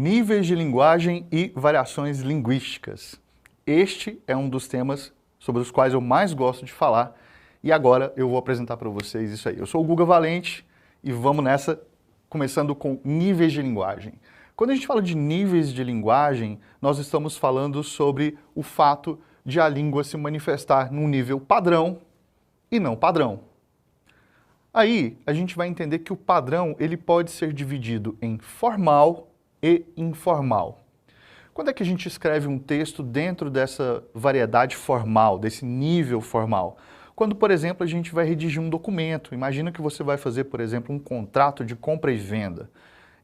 Níveis de linguagem e variações linguísticas. Este é um dos temas sobre os quais eu mais gosto de falar e agora eu vou apresentar para vocês isso aí. Eu sou o Guga Valente e vamos nessa, começando com níveis de linguagem. Quando a gente fala de níveis de linguagem, nós estamos falando sobre o fato de a língua se manifestar num nível padrão e não padrão. Aí a gente vai entender que o padrão ele pode ser dividido em formal e informal. Quando é que a gente escreve um texto dentro dessa variedade formal, desse nível formal? Quando, por exemplo, a gente vai redigir um documento. Imagina que você vai fazer, por exemplo, um contrato de compra e venda.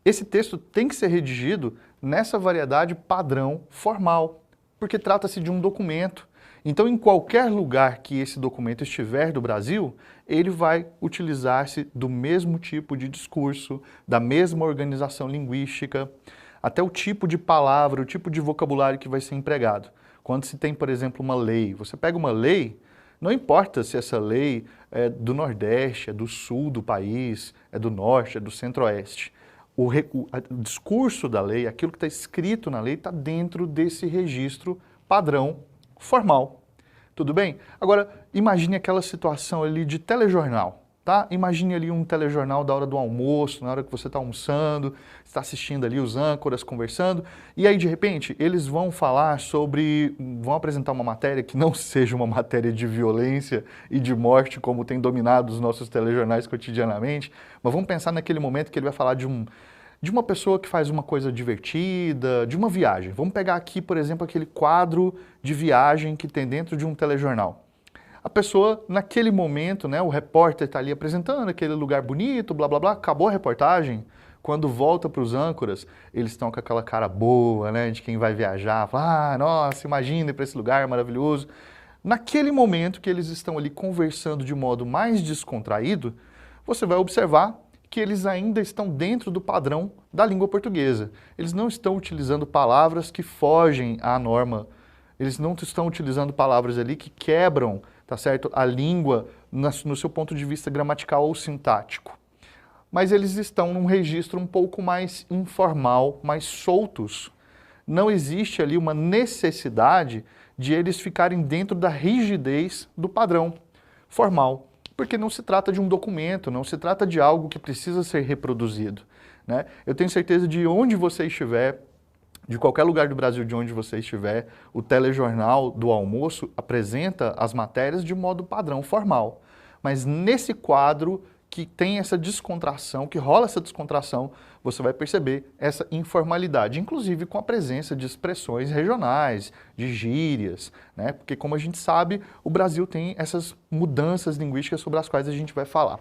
Esse texto tem que ser redigido nessa variedade padrão formal, porque trata-se de um documento. Então, em qualquer lugar que esse documento estiver do Brasil, ele vai utilizar-se do mesmo tipo de discurso, da mesma organização linguística, até o tipo de palavra, o tipo de vocabulário que vai ser empregado. Quando se tem, por exemplo, uma lei, você pega uma lei, não importa se essa lei é do Nordeste, é do Sul do país, é do Norte, é do Centro-Oeste. O discurso da lei, aquilo que está escrito na lei, está dentro desse registro padrão formal. Tudo bem? Agora, imagine aquela situação ali de telejornal, tá? Imagine ali um telejornal da hora do almoço, na hora que você está almoçando, está assistindo ali os âncoras conversando, e aí de repente eles vão falar sobre, vão apresentar uma matéria que não seja uma matéria de violência e de morte como tem dominado os nossos telejornais cotidianamente, mas vamos pensar naquele momento que ele vai falar de uma pessoa que faz uma coisa divertida, de uma viagem. Vamos pegar aqui, por exemplo, aquele quadro de viagem que tem dentro de um telejornal. A pessoa, naquele momento, né, o repórter está ali apresentando aquele lugar bonito, blá, blá, blá, acabou a reportagem. Quando volta para os âncoras, eles estão com aquela cara boa, né, de quem vai viajar. Fala, ah, nossa, imagina ir para esse lugar maravilhoso. Naquele momento que eles estão ali conversando de modo mais descontraído, você vai observar que eles ainda estão dentro do padrão da língua portuguesa. Eles não estão utilizando palavras que fogem à norma. Eles não estão utilizando palavras ali que quebram, tá certo, a língua no seu ponto de vista gramatical ou sintático. Mas eles estão num registro um pouco mais informal, mais soltos. Não existe ali uma necessidade de eles ficarem dentro da rigidez do padrão formal. Porque não se trata de um documento, não se trata de algo que precisa ser reproduzido, né? Eu tenho certeza de onde você estiver, de qualquer lugar do Brasil de onde você estiver, o telejornal do almoço apresenta as matérias de modo padrão formal. Mas nesse quadro que tem essa descontração, que rola essa descontração, você vai perceber essa informalidade, inclusive com a presença de expressões regionais, de gírias, né? Porque como a gente sabe, o Brasil tem essas mudanças linguísticas sobre as quais a gente vai falar.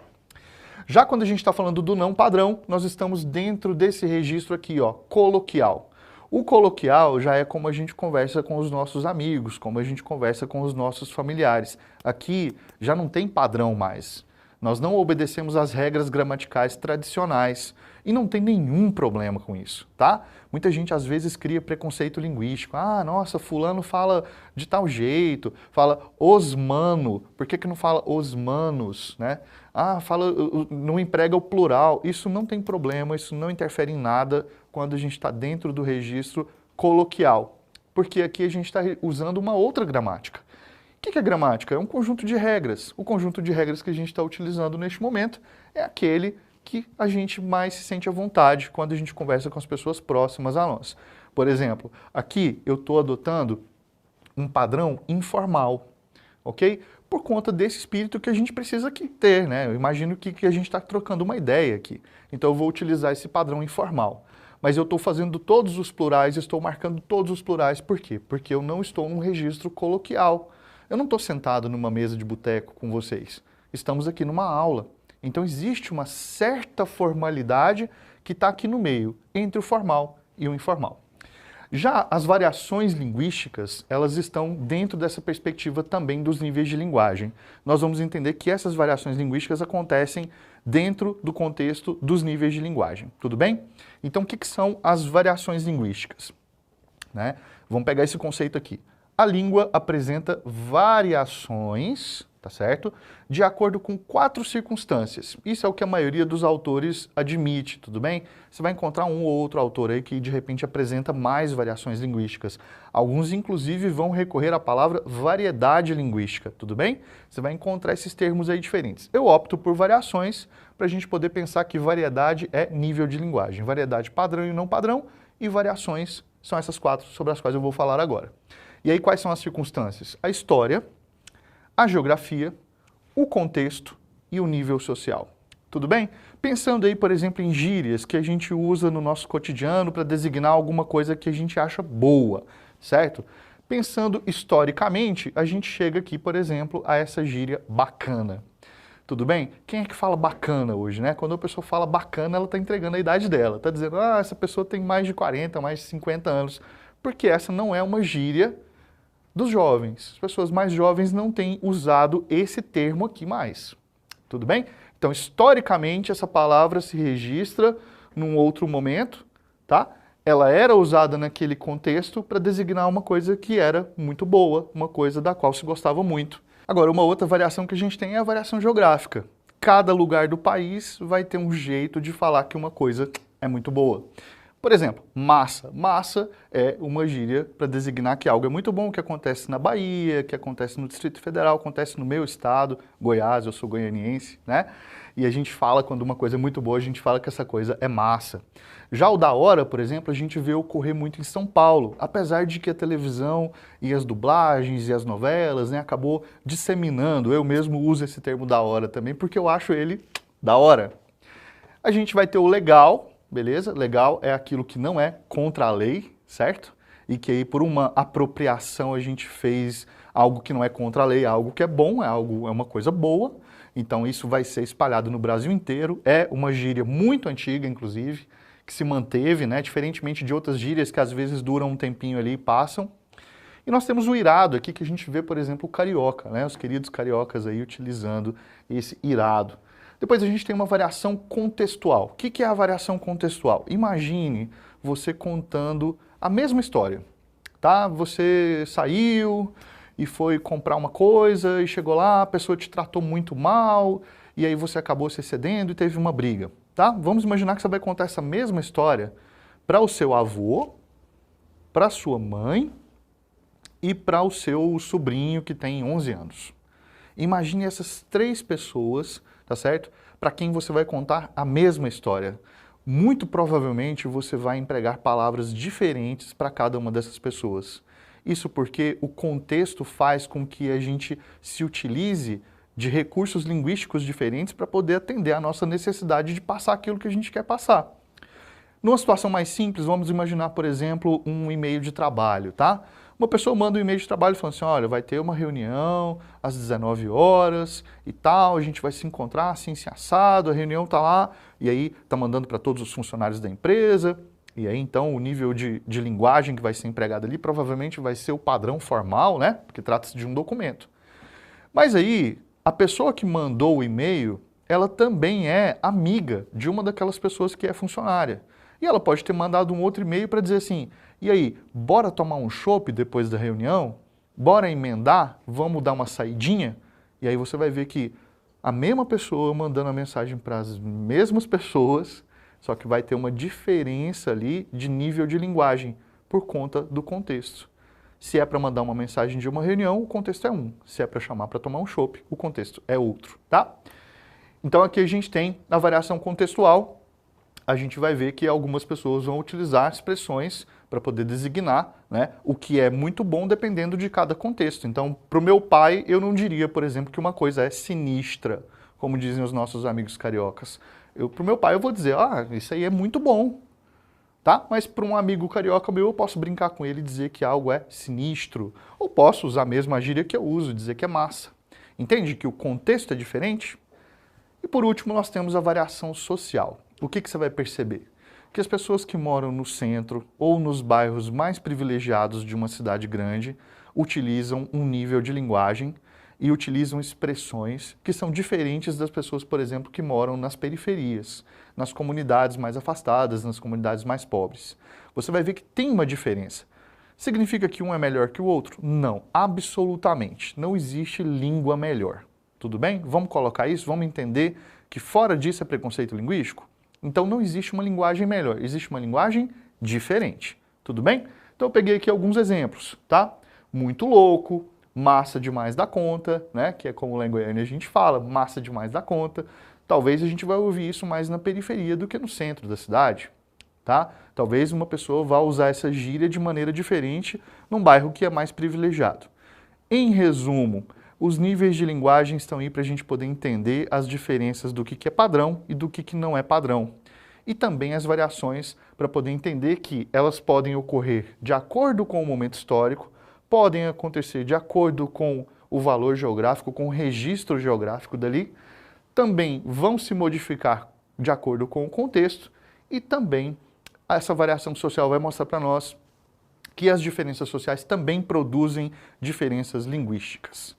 Já quando a gente está falando do não padrão, nós estamos dentro desse registro aqui, ó, coloquial. O coloquial já é como a gente conversa com os nossos amigos, como a gente conversa com os nossos familiares. Aqui já não tem padrão mais. Nós não obedecemos às regras gramaticais tradicionais e não tem nenhum problema com isso, tá? Muita gente às vezes cria preconceito linguístico. Ah, nossa, fulano fala de tal jeito, fala osmano, por que não fala os manos, né? Ah, não emprega o plural. Isso não tem problema, isso não interfere em nada quando a gente está dentro do registro coloquial, porque aqui a gente está usando uma outra gramática. O que é gramática? É um conjunto de regras. O conjunto de regras que a gente está utilizando neste momento é aquele que a gente mais se sente à vontade quando a gente conversa com as pessoas próximas a nós. Por exemplo, aqui eu estou adotando um padrão informal, ok? Por conta desse espírito que a gente precisa aqui ter, né? Eu imagino que a gente está trocando uma ideia aqui. Então eu vou utilizar esse padrão informal. Mas eu estou fazendo todos os plurais, estou marcando todos os plurais. Por quê? Porque eu não estou num registro coloquial. Eu não estou sentado numa mesa de boteco com vocês. Estamos aqui numa aula. Então existe uma certa formalidade que está aqui no meio, entre o formal e o informal. Já as variações linguísticas, elas estão dentro dessa perspectiva também dos níveis de linguagem. Nós vamos entender que essas variações linguísticas acontecem dentro do contexto dos níveis de linguagem. Tudo bem? Então o que são as variações linguísticas? Né? Vamos pegar esse conceito aqui. A língua apresenta variações, tá certo? De acordo com 4 circunstâncias. Isso é o que a maioria dos autores admite, tudo bem? Você vai encontrar um ou outro autor aí que de repente apresenta mais variações linguísticas. Alguns inclusive vão recorrer à palavra variedade linguística, tudo bem? Você vai encontrar esses termos aí diferentes. Eu opto por variações para a gente poder pensar que variedade é nível de linguagem. Variedade padrão e não padrão, e variações são essas 4 sobre as quais eu vou falar agora. E aí quais são as circunstâncias? A história, a geografia, o contexto e o nível social. Tudo bem? Pensando aí, por exemplo, em gírias que a gente usa no nosso cotidiano para designar alguma coisa que a gente acha boa, certo? Pensando historicamente, a gente chega aqui, por exemplo, a essa gíria bacana. Tudo bem? Quem é que fala bacana hoje, né? Quando a pessoa fala bacana, ela está entregando a idade dela. Está dizendo, ah, essa pessoa tem mais de 40, mais de 50 anos. Porque essa não é uma gíria dos jovens. As pessoas mais jovens não têm usado esse termo aqui mais. Tudo bem? Então, historicamente, essa palavra se registra num outro momento, tá? Ela era usada naquele contexto para designar uma coisa que era muito boa, uma coisa da qual se gostava muito. Agora, uma outra variação que a gente tem é a variação geográfica. Cada lugar do país vai ter um jeito de falar que uma coisa é muito boa. Por exemplo, massa. Massa é uma gíria para designar que algo é muito bom, que acontece na Bahia, que acontece no Distrito Federal, acontece no meu estado, Goiás, eu sou goianiense, né? E a gente fala, quando uma coisa é muito boa, a gente fala que essa coisa é massa. Já o da hora, por exemplo, a gente vê ocorrer muito em São Paulo, apesar de que a televisão e as dublagens e as novelas, né, acabou disseminando. Eu mesmo uso esse termo da hora também, porque eu acho ele da hora. A gente vai ter o legal, beleza? Legal é aquilo que não é contra a lei, certo? E que aí por uma apropriação a gente fez algo que não é contra a lei, algo que é bom, é uma coisa boa. Então isso vai ser espalhado no Brasil inteiro. É uma gíria muito antiga, inclusive, que se manteve, né? Diferentemente de outras gírias que às vezes duram um tempinho ali e passam. E nós temos o irado aqui, que a gente vê, por exemplo, o carioca, né? Os queridos cariocas aí utilizando esse irado. Depois a gente tem uma variação contextual. O que é a variação contextual? Imagine você contando a mesma história, tá? Você saiu e foi comprar uma coisa e chegou lá, a pessoa te tratou muito mal e aí você acabou se excedendo e teve uma briga, tá? Vamos imaginar que você vai contar essa mesma história para o seu avô, para a sua mãe e para o seu sobrinho que tem 11 anos. Imagine essas 3 pessoas, tá certo? Para quem você vai contar a mesma história. Muito provavelmente você vai empregar palavras diferentes para cada uma dessas pessoas. Isso porque o contexto faz com que a gente se utilize de recursos linguísticos diferentes para poder atender a nossa necessidade de passar aquilo que a gente quer passar. Numa situação mais simples, vamos imaginar, por exemplo, um e-mail de trabalho, tá? Uma pessoa manda um e-mail de trabalho falando assim, olha, vai ter uma reunião às 19 horas e tal, a gente vai se encontrar assim, assim, assado, a reunião tá lá, e aí tá mandando para todos os funcionários da empresa, e aí então o nível de linguagem que vai ser empregado ali provavelmente vai ser o padrão formal, né? Porque trata-se de um documento. Mas aí, a pessoa que mandou o e-mail, ela também é amiga de uma daquelas pessoas que é funcionária. E ela pode ter mandado um outro e-mail para dizer assim, e aí, bora tomar um chopp depois da reunião? Bora emendar? Vamos dar uma saidinha? E aí você vai ver que a mesma pessoa mandando a mensagem para as mesmas pessoas, só que vai ter uma diferença ali de nível de linguagem por conta do contexto. Se é para mandar uma mensagem de uma reunião, o contexto é um. Se é para chamar para tomar um chopp, o contexto é outro, tá? Então aqui a gente tem a variação contextual. A gente vai ver que algumas pessoas vão utilizar expressões para poder designar, né, o que é muito bom dependendo de cada contexto. Então, para o meu pai, eu não diria, por exemplo, que uma coisa é sinistra, como dizem os nossos amigos cariocas. Para o meu pai eu vou dizer, ah, isso aí é muito bom, tá? Mas para um amigo carioca meu, eu posso brincar com ele e dizer que algo é sinistro. Ou posso usar a mesma gíria que eu uso, dizer que é massa. Entende que o contexto é diferente? E por último, nós temos a variação social. O que você vai perceber? Que as pessoas que moram no centro ou nos bairros mais privilegiados de uma cidade grande utilizam um nível de linguagem e utilizam expressões que são diferentes das pessoas, por exemplo, que moram nas periferias, nas comunidades mais afastadas, nas comunidades mais pobres. Você vai ver que tem uma diferença. Significa que um é melhor que o outro? Não, absolutamente. Não existe língua melhor. Tudo bem? Vamos colocar isso, vamos entender que fora disso é preconceito linguístico? Então não existe uma linguagem melhor, existe uma linguagem diferente. Tudo bem? Então eu peguei aqui alguns exemplos, tá? Muito louco, massa demais da conta, né? Que é como lá em Goiânia a gente fala, massa demais da conta. Talvez a gente vai ouvir isso mais na periferia do que no centro da cidade, tá? Talvez uma pessoa vá usar essa gíria de maneira diferente num bairro que é mais privilegiado. Em resumo, os níveis de linguagem estão aí para a gente poder entender as diferenças do que é padrão e do que não é padrão. E também as variações para poder entender que elas podem ocorrer de acordo com o momento histórico, podem acontecer de acordo com o valor geográfico, com o registro geográfico dali, também vão se modificar de acordo com o contexto e também essa variação social vai mostrar para nós que as diferenças sociais também produzem diferenças linguísticas.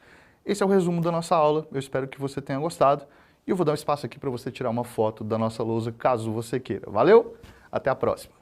Esse é o resumo da nossa aula, eu espero que você tenha gostado e eu vou dar um espaço aqui para você tirar uma foto da nossa lousa caso você queira. Valeu? Até a próxima!